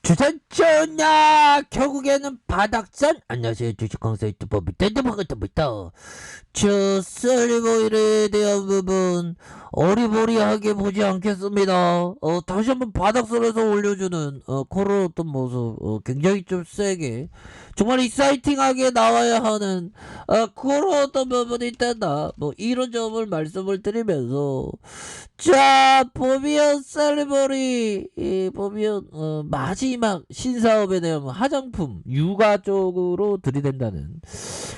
주산전야 결국에는 바닥선. 안녕하세요, 주식강사 유튜버 밑에도 반갑습니다. 저 셀리버일에 대한 부분 어리버리하게 보지 않겠습니다. 다시 한번 바닥선에서 올려주는 그런 어떤 모습, 굉장히 좀 세게 정말 익사이팅하게 나와야 하는 그런 어떤 부분이 있다, 뭐 이런 점을 말씀을 드리면서, 자 보면 셀리버리 보면 마지막 신사업에 대한 화장품 육아 쪽으로 들이댄다는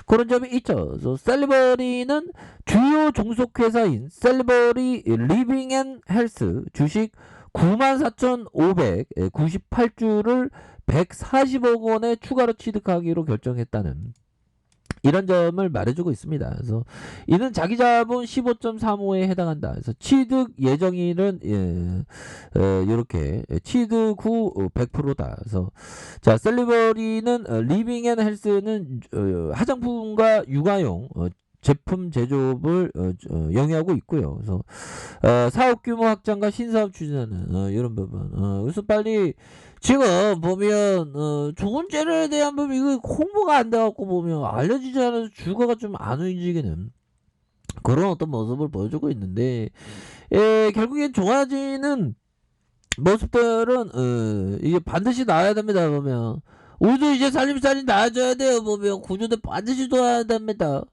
그런 점이 있죠. 그래서 셀리버리는 주요 종속회사인 셀리버리 리빙 앤 헬스 주식 94,598주를 140억 원에 추가로 취득하기로 결정했다는 이런 점을 말해주고 있습니다. 그래서 이는 자기 자본 15.35에 해당한다. 그래서 취득 예정일은 이렇게 취득 후 100%다. 그래서 자 셀리버리는 리빙 앤 헬스는 화장품과 육아용 제품 제조업을 영위하고 있고요. 그래서 사업 규모 확장과 신사업 추진하는 이런 부분. 그래서 빨리 지금 보면 좋은 재료에 대한 부분 이거 홍보가 안 돼갖고 보면 알려지지 않아서 주가가 좀 안 움직이는 그런 어떤 모습을 보여주고 있는데, 결국엔 좋아지는 모습들은 이게 반드시 나와야 됩니다. 보면 우리도 이제 살림살이 나아져야 돼요. 보면 구조도 반드시 도와야 됩니다.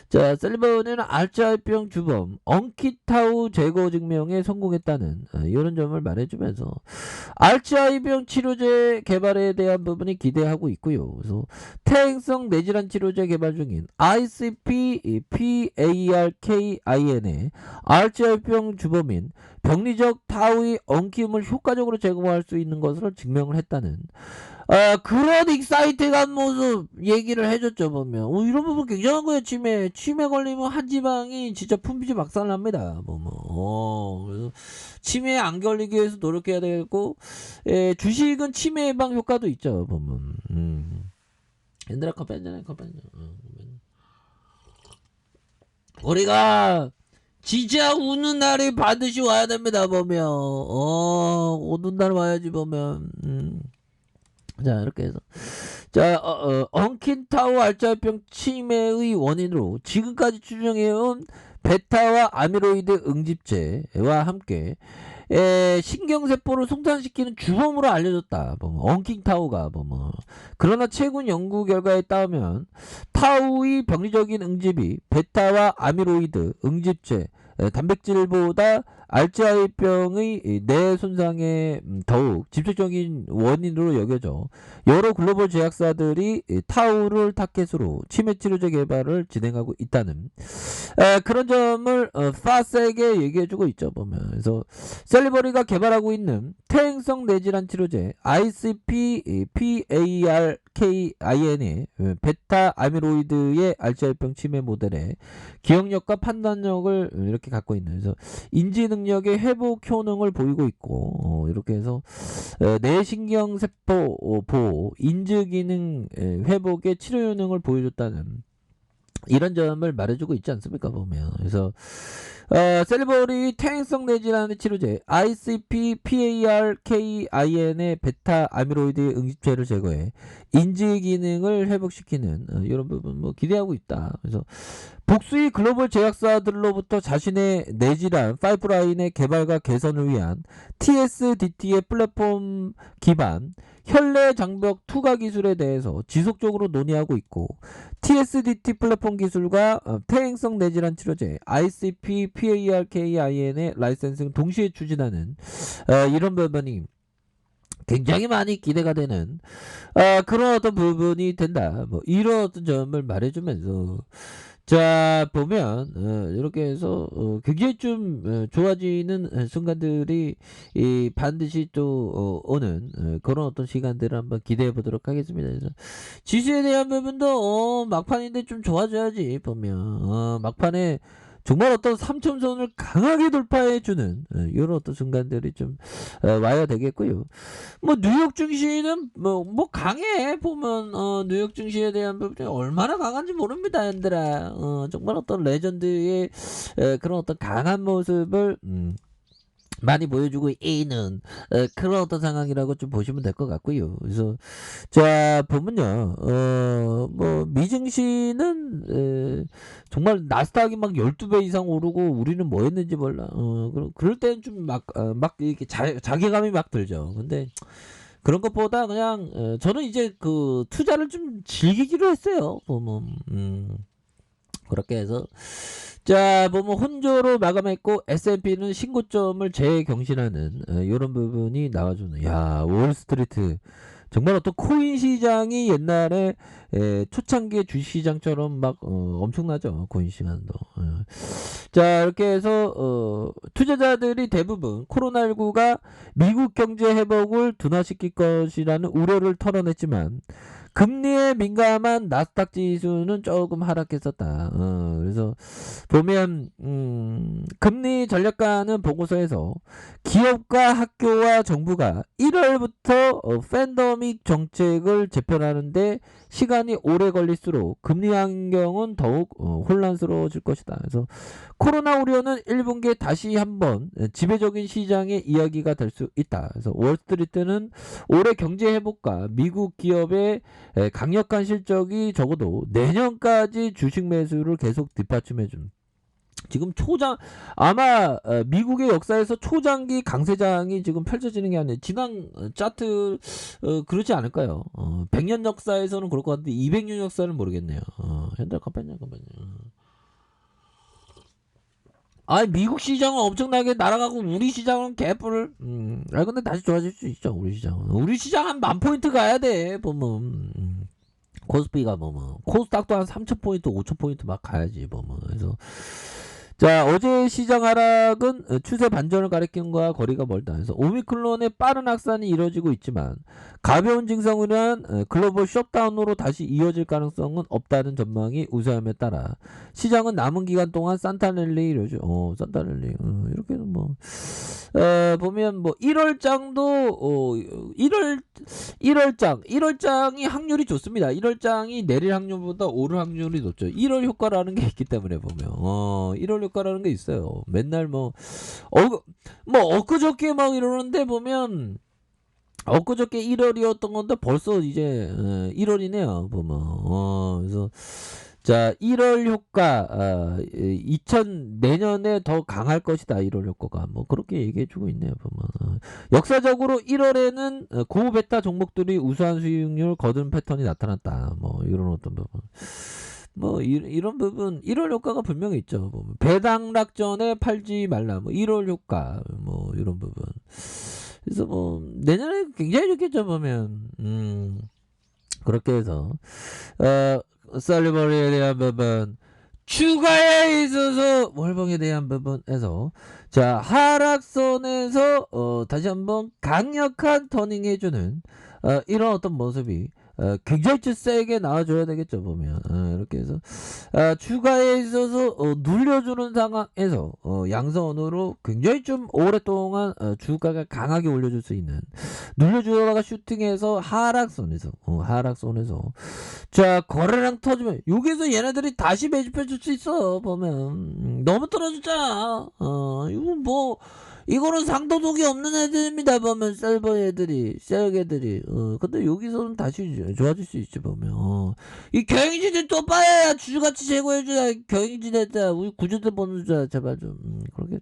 자 셀리버리는 알츠하이머병 주범 엉키타우 제거 증명에 성공했다는 이런 점을 말해주면서 알츠하이머병 치료제 개발에 대한 부분이 기대하고 있고요. 그래서 퇴행성 뇌질환 치료제 개발 중인 ICP-PARKIN의 알츠하이머병 주범인 병리적 타우의 엉킴을 효과적으로 제거할 수 있는 것으로 증명을 했다는 그런 익사이팅한 모습 얘기를 해줬죠. 보면 이런 부분 굉장한 거예요. 치매 걸리면 한 지방이 진짜 품비지 박살납니다. 보면 그래서 치매에 안 걸리기 위해서 노력해야 되고, 주식은 치매 예방 효과도 있죠. 보면 옛날에 커피 한잔해. 우리가 진짜 우는 날이 반드시 와야 됩니다. 보면 오는 날 와야지. 보면 자 이렇게 해서 자 엉킨타우 알츠하이머병 치매의 원인으로 지금까지 추정해온 베타와 아미로이드 응집제와 함께 신경세포를 송산시키는 주범으로 알려졌다. 엉킨타우가 그러나 최근 연구 결과에 따르면 타우의 병리적인 응집이 베타와 아미로이드 응집제 단백질보다 알츠하이머병의 뇌 손상에 더욱 직접적인 원인으로 여겨져 여러 글로벌 제약사들이 타우를 타켓으로 치매 치료제 개발을 진행하고 있다는 그런 점을 파세게 얘기해주고 있죠. 보면 그래서 셀리버리가 개발하고 있는 퇴행성 뇌질환 치료제 ICP-PARKIN의 베타 아미로이드의 알츠하이머병 치매 모델의 기억력과 판단력을 이렇게 갖고 있는, 그래서 인지 능력의 회복 효능을 보이고 있고, 이렇게 해서 뇌신경세포 보호, 인지 기능 회복의 치료 효능을 보여줬다는 이런 점을 말해주고 있지 않습니까? 보면 그래서 셀리버리 퇴행성 뇌질환의 치료제 ICP-PARKIN의 베타 아미로이드 응집체를 제거해 인지 기능을 회복시키는 이런 부분 기대하고 있다. 그래서 복수의 글로벌 제약사들로부터 자신의 뇌질환 파이프라인의 개발과 개선을 위한 TSDT의 플랫폼 기반 혈내 장벽 투과 기술에 대해서 지속적으로 논의하고 있고, TSDT 플랫폼 기술과 퇴행성 뇌질환 치료제 ICP-PARKIN의 라이센싱 동시에 추진하는 이런 부분이 굉장히 많이 기대가 되는 그런 어떤 부분이 된다. 이런 어떤 점을 말해주면서 자 보면 이렇게 해서 굉장히 좀 좋아지는 순간들이 반드시 또 오는 그런 어떤 시간들을 한번 기대해 보도록 하겠습니다. 그래서 지수에 대한 부분도 막판인데 좀 좋아져야지. 보면 막판에 정말 어떤 3점선을 강하게 돌파해주는 이런 어떤 순간들이 좀 와야 되겠고요. 뉴욕 증시는 강해. 보면 뉴욕 증시에 대한 부분이 얼마나 강한지 모릅니다, 얘들아. 정말 어떤 레전드의 그런 어떤 강한 모습을 많이 보여주고 있는 그런 어떤 상황이라고 좀 보시면 될 것 같고요. 그래서 자 보면요, 뭐 미증시는 정말 나스닥이 막 12배 이상 오르고 우리는 뭐 했는지 몰라. 그럴 때는 좀 막 이렇게 자괴감이 막 들죠. 근데 그런 것보다 그냥 저는 이제 그 투자를 좀 즐기기로 했어요. 보면 그렇게 해서 자 보면 혼조로 마감했고 S&P는 신고점을 재경신하는 요런 부분이 나와주는, 야 월스트리트 정말 어떤 코인 시장이 옛날에 초창기의 주시장처럼 막 엄청나죠, 코인 시장도. 자 이렇게 해서 투자자들이 대부분 코로나19가 미국 경제 회복을 둔화시킬 것이라는 우려를 털어냈지만 금리에 민감한 나스닥 지수는 조금 하락했었다. 그래서 보면 금리 전략가는 보고서에서 기업과 학교와 정부가 1월부터 팬데믹 정책을 재편하는데 시간이 오래 걸릴수록 금리 환경은 더욱 혼란스러워질 것이다. 그래서 코로나 우려는 1분기에 다시 한번 지배적인 시장의 이야기가 될 수 있다. 그래서 월스트리트는 올해 경제 회복과 미국 기업의 강력한 실적이 적어도 내년까지 주식 매수를 계속 뒷받침해준, 지금 아마 미국의 역사에서 초장기 강세장이 지금 펼쳐지는 게 아니라 지난 차트 그렇지 않을까요? 100년 역사에서는 그럴 것 같은데 200년 역사는 모르겠네요. 현대 잠깐만요. 아니 미국 시장은 엄청나게 날아가고 우리 시장은 개뿔을. 근데 다시 좋아질 수 있죠. 우리 시장 한 10,000포인트 가야 돼 보면. 코스피가 보면 코스닥도 한 3,000포인트 5,000포인트 막 가야지 보면. 그래서 자 어제 시장 하락은 추세 반전을 가리키는 것과 거리가 멀다. 그래서 오미크론의 빠른 확산이 이뤄지고 있지만 가벼운 증상으로 한 글로벌 셧다운으로 다시 이어질 가능성은 없다는 전망이 우세함에 따라 시장은 남은 기간 동안 산타랠리 이러죠. 산타랠리. 이렇게는 뭐 보면 뭐 1월장도 1월장이 확률이 좋습니다. 1월장이 내릴 확률보다 오를 확률이 높죠. 1월 효과라는 게 있기 때문에 보면 1월 효과라는 게 있어요. 맨날 뭐 엊그저께 막 이러는데 보면 엊그저께 1월이었던 건데 벌써 이제 1월이네요 보면. 그래서 자 1월 효과 내년에 더 강할 것이다. 1월 효과가 뭐 그렇게 얘기해주고 있네요 보면. 역사적으로 1월에는 고베타 종목들이 우수한 수익률 거둔 패턴이 나타났다. 뭐 이런 어떤 부분, 뭐 이런 부분 1월 효과가 분명히 있죠. 보면 배당락 전에 팔지 말라. 뭐 1월 효과 뭐 이런 부분. 그래서 뭐 내년에 굉장히 좋겠죠 보면. 그렇게 해서 셀리버리에 대한 부분, 추가에 있어서 월봉에 대한 부분에서 자 하락선에서 다시 한번 강력한 터닝 해주는 이런 어떤 모습이 굉장히 좀 세게 나와줘야 되겠죠 보면. 이렇게 해서 추가에 있어서 눌려주는 상황에서 양선으로 굉장히 좀 오랫동안 주가가 강하게 올려줄 수 있는, 눌려주다가 슈팅해서 하락선에서 자 거래량 터지면 여기서 얘네들이 다시 매집해 줄 수 있어 보면. 너무 떨어졌잖아. 이거는 상도덕이 없는 애들입니다 보면. 셀 애들이 근데 여기서는 다시 좋아질 수 있지 보면. 이 경영진들 또 빠야 주주가치 제고해줘야 경영진에다 우리 구조대 보내줘야 제발 좀. 그렇게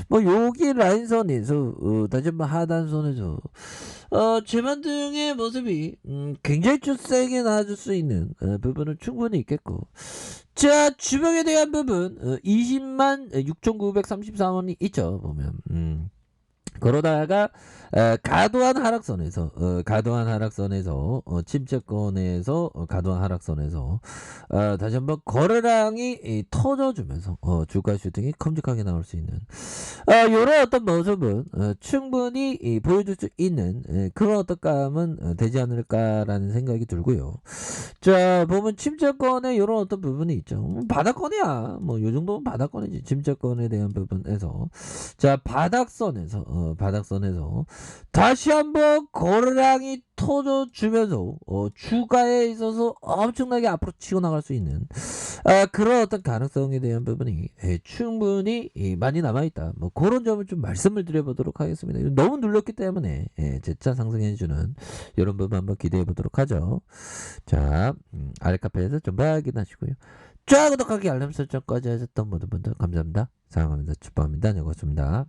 뭐 여기 라인선에서 다시 한번 하단선에서 재반등의 모습이 굉장히 좀 세게 나와줄 수 있는 부분은 충분히 있겠고, 자 주봉에 대한 부분 20만 6,934원이 있죠 보면. 그러다가 과도한 하락선에서 침체권에서 과도한 하락선에서 다시 한번 거래량이 터져주면서 주가 슈팅이 큼직하게 나올 수 있는 이런 어떤 모습은 충분히 보여줄 수 있는 그런 어떤 감은 되지 않을까라는 생각이 들고요. 자 보면 침체권에 이런 어떤 부분이 있죠. 바닥권이야. 뭐 요 정도면 바닥권이지. 침체권에 대한 부분에서 자 바닥선에서 다시 한번 거래량이 터져주면서 주가에 있어서 엄청나게 앞으로 치고 나갈 수 있는 그런 어떤 가능성에 대한 부분이 충분히 많이 남아있다. 뭐 그런 점을 좀 말씀을 드려보도록 하겠습니다. 너무 눌렸기 때문에 재차 상승해주는 이런 부분 한번 기대해보도록 하죠. 자, 아래카페에서 좀 확인하시고요. 쫙 구독하기 알람 설정까지 하셨던 모든 분들 감사합니다. 사랑합니다. 축복합니다. 네, 고맙습니다.